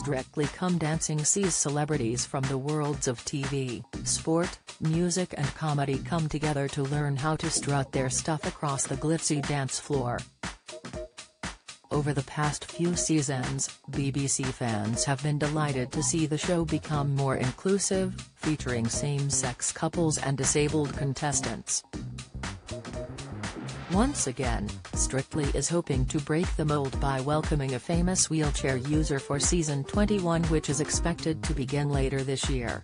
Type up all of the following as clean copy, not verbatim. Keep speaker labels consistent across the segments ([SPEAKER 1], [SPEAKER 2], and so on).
[SPEAKER 1] Strictly Come Dancing sees celebrities from the worlds of TV, sport, music and comedy come together to learn how to strut their stuff across the glitzy dance floor. Over the past few seasons, BBC fans have been delighted to see the show become more inclusive, featuring same-sex couples and disabled contestants. Once again, Strictly is hoping to break the mold by welcoming a famous wheelchair user for season 21, which is expected to begin later this year.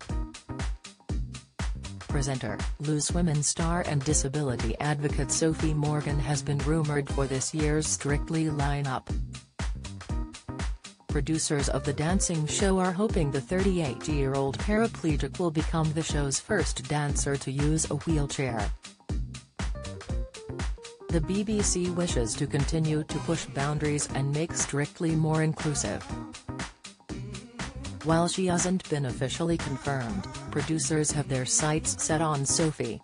[SPEAKER 1] Presenter, Loose Women star and disability advocate Sophie Morgan has been rumored for this year's Strictly lineup. Producers of the dancing show are hoping the 38-year-old paraplegic will become the show's first dancer to use a wheelchair. The BBC wishes to continue to push boundaries and make Strictly more inclusive. While she hasn't been officially confirmed, producers have their sights set on Sophie.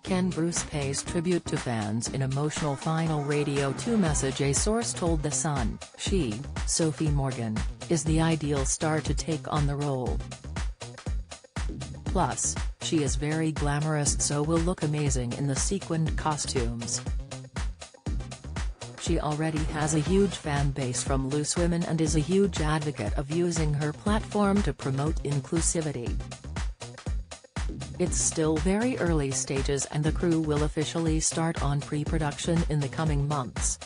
[SPEAKER 1] Can Bruce pays tribute to fans in emotional final Radio 2 message. A source told The Sun, she, Sophie Morgan, is the ideal star to take on the role. Plus, she is very glamorous, so will look amazing in the sequined costumes. She already has a huge fan base from Loose Women and is a huge advocate of using her platform to promote inclusivity. It's still very early stages and the crew will officially start on pre-production in the coming months.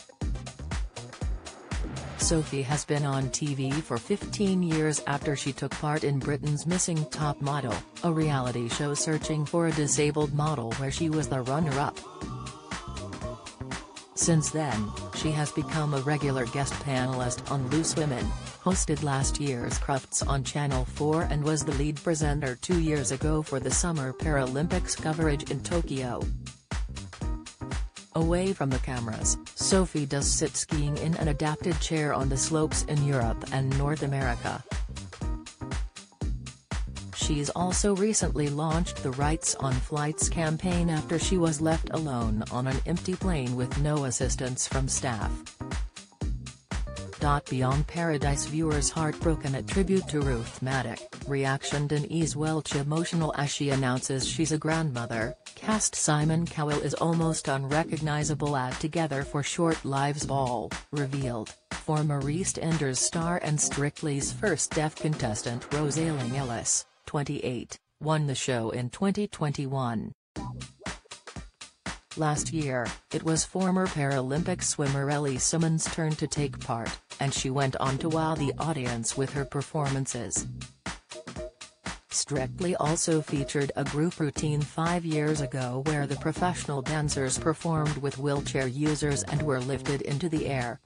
[SPEAKER 1] Sophie has been on TV for 15 years after she took part in Britain's Missing Top Model, a reality show searching for a disabled model where she was the runner-up. Since then, she has become a regular guest panelist on Loose Women, hosted last year's Crufts on Channel 4 and was the lead presenter 2 years ago for the Summer Paralympics coverage in Tokyo. Away from the cameras, Sophie does sit skiing in an adapted chair on the slopes in Europe and North America. She's also recently launched the Rights on Flights campaign after she was left alone on an empty plane with no assistance from staff. Beyond Paradise viewers heartbroken at tribute to Ruth Madoc, reaction Denise Welch emotional as she announces she's a grandmother, cast Simon Cowell is almost unrecognizable at Together for Short Lives Ball, revealed, former EastEnders star and Strictly's first deaf contestant Rosalie Ellis, 28, won the show in 2021. Last year, it was former Paralympic swimmer Ellie Simmonds' turn to take part, and she went on to wow the audience with her performances. Strictly also featured a group routine 5 years ago where the professional dancers performed with wheelchair users and were lifted into the air.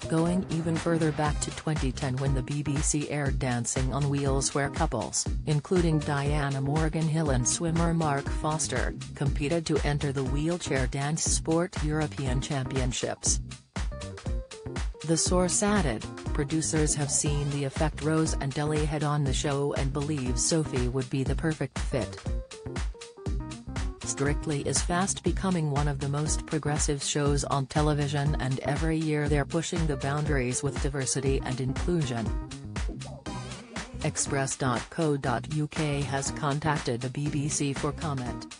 [SPEAKER 1] Going even further back to 2010 when the BBC aired Dancing on Wheels where couples, including Diana Morgan-Hill and swimmer Mark Foster, competed to enter the Wheelchair Dance Sport European Championships. The source added, producers have seen the effect Rose and Ellie had on the show and believe Sophie would be the perfect fit. Strictly is fast becoming one of the most progressive shows on television and every year they're pushing the boundaries with diversity and inclusion. Express.co.uk has contacted the BBC for comment.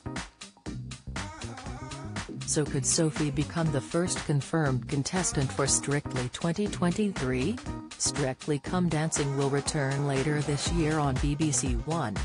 [SPEAKER 1] So could Sophie become the first confirmed contestant for Strictly 2023? Strictly Come Dancing will return later this year on BBC One.